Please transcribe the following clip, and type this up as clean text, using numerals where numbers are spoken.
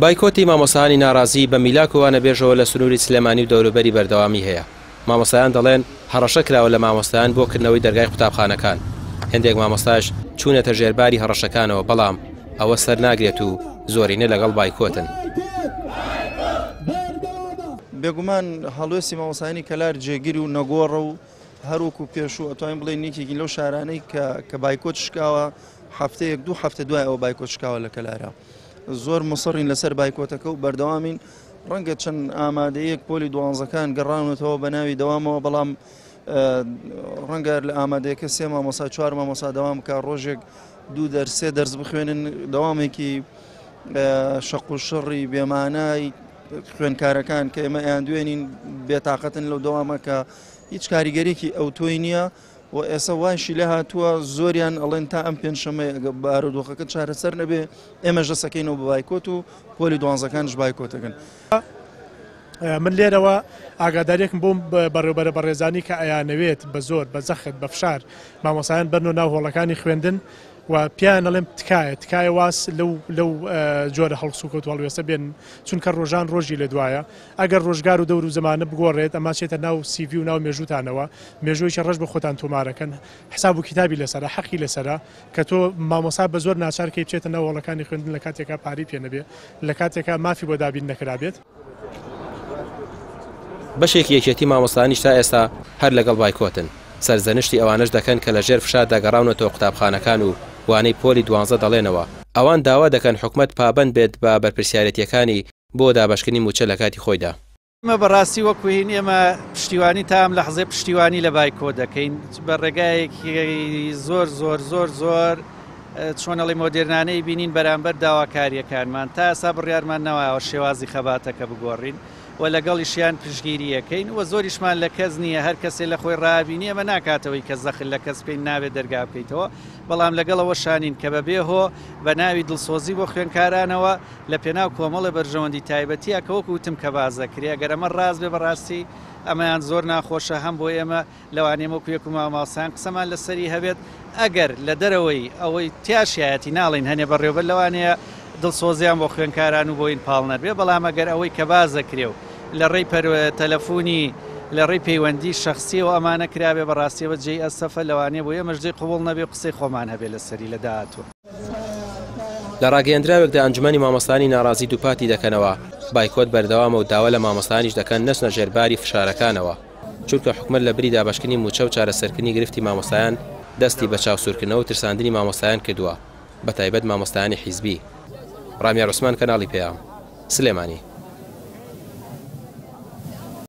بایکۆتی مامۆسایانی ناڕازی بە میلاکووانە بێژەوە لە سنووری سلێمانی و دەوروبەری بەردەوامی هەیە. مامۆسایان دەڵێن هەڕەشە کراوە لە مامۆستایان بۆ کردنەوەی دەرگای قوتابخانەکان. هەندێک مامۆستاش چوونەتە ژێرباری هەڕەشەکانەوە، بەڵام ئەوە سەر ناگرێت و زۆرینە لەگەڵ بایکۆتن. بێگومان هەڵوێستی مامۆسایانی کەلار جێگیر و نەگۆڕە و هەروکو پێشوو ئەتوانین بڵێن نیکێکی لەو شارانەی کە بایکۆت شکاوە هەفتەیەک دوو هەفتە دوای ئەوە بایکۆت شکاوە لە کەلارە. زۆر مصڕین لەسەر بایکۆتەکە و بەردەوامین. ڕەنگە چەند ئامادەیەک پۆلی دوانزەکان گەڕانوێتەوە بە ناوی دەوامەوە، بەڵام ڕەنگە لە ئامادەیەکە 3 مامۆستا 4 مامۆستا دەوام بکە، ڕۆژێک 2 دەرس 3 دەرس بخوێنن. دەوامێکی شەق و شڕی بێمانای خوێنکارەکان کە ئێمە ئەیان دوێنین بێتاقەتن لەو دەوامە کە هیچ کاریگەرێکی ئەو تۆی نییە و ئێستا وایشی لێ هاتووە زۆریان ئەڵێن تا ئەم پێنجشەمەی ئەگە بارودۆخەکە چارەسەر نەبێ ئێمە ژەسەکەینەوە بە بایکۆت و پۆلی دوانزەکانش بایکۆتەکەن. من لێرەوە ئاگادارێکم بۆم بەڕێوەبەرە بەڕێزانی کە ئەیانەوێت بە زۆر بە زەخت بە فشار مامۆسایان بەرن و ناو هۆڵەکانی خوێندن و پیان ئەڵێم تکایە واس لەو جۆرە هەڵسو و کەوت هەڵوێستە بێن، چونکە ڕۆژان ڕۆژی لە دوایە. ئەگەر ڕۆژگار و دەور و زمانە بگۆڕێت ئەما چێتە ناو CV و ناو مێژوتانەوە، مێژوویکە ڕەش بە خۆتان تۆمارەکەن، حساب و کتابی لەسەرە، حەقی لەسەرە کە تۆ مامۆسا بە زۆر ناچارکەی بچێتە ناو هۆڵەکانی خوێندن لە کاتێکا پاری پێ نەبێ، لە کاتێکا مافی بۆ دابین نەکرابێت. بەشێکی یەکێتی مامۆستایانیش تا ئێستا هەر لەگەڵ بایکۆتن. سەرزەنشتی ئەوانش دەکەن کە لە ژێر فشار دەگەڕاونەتەوە قوتابخانەکان و وانەی پۆلی 12 دەڵێنەوە. ئەوان داوا دەکەن حکومەت پابەند بێت بە بەرپرسیارەتیەکانی بۆ دابەشکردنی موچە لە کاتی خۆیدا. ئمە بەڕاستی وەکوین ئێمە پشتیوانی تام لە حەزێ پشتیوانی لە بایکۆ دەکەین بە ڕێگایەکی زۆر زۆر زۆر زۆر چۆنەڵی مۆدرنانەی بینین بەرامبەر داواکاریەکانمان تا ئێستا بڕیارمان نەوایەوە شێوازی خەباتەکە بگۆڕین و لەگەڵیشیان پشگیریەکەین و زۆریشمان لە کەس نییە، هەر کەسێ لە خۆی ڕابینی ئەمە ناکاتەوەی کە زەخل لە کەس پێی نابێت دەرگا بکەیتەوە، بەڵام لەگەڵەوە شانین کە بەبێ هۆ بە ناوی دڵسۆزی بۆ خوێنکارانەوە لە پێناو کۆمەڵە بەرژەوەندی تایبەتیە کە وەکو وتم کە بازەکرێ. ئەگەر ئەمە ڕاست بێ بەڕاستی ئەمەیان زۆر ناخۆشە هەم بۆ ئێمە لەوانەیە وەکو یەک و مامۆسایان قسەمان لەسەری هەبێت. ئەگەر لە دەرەوەی ئەوەی تیاشایەتی ناڵین هەنێ بەڕێوەبەر لەوانەیە دڵسۆزیان بۆ خوێنکاران و بۆین پاڵ نەبێ، بەڵام ئەگەر ئەوەی کە بازەکرێ و لە ڕێی تەلەفۆنی لە ڕێی پەیوەندی شخصی و ئەمانە کرابێ بەڕاستیەوە جێی ئەسەفە لەوانەیە بۆ ئێمەش جێی قبوڵ نەبێ قسەی خۆمان هەبێ لەسەری لە داهاتوە. لە ڕاگەیەندراوێکدا ئەنجومەنی مامۆستایانی ناڕازی دووپاتی دەکەنەوە، بایکۆت بەردەوامە و داوا لە مامۆستایانیش دەکەن نەچنە ژێرباری فشارەکانەوە، چونکە حکومەت لە بری دابەشکردنی موچە و چارەسەرکردنی گرفتی مامۆستایان دەستی بە چاوسورکردنەوە و ترساندنی مامۆستایان کردووە، بەتایبەت مامۆستایانی حیزبی. ڕامیا عوسمان، کەناڵی پێام، سلێمانی.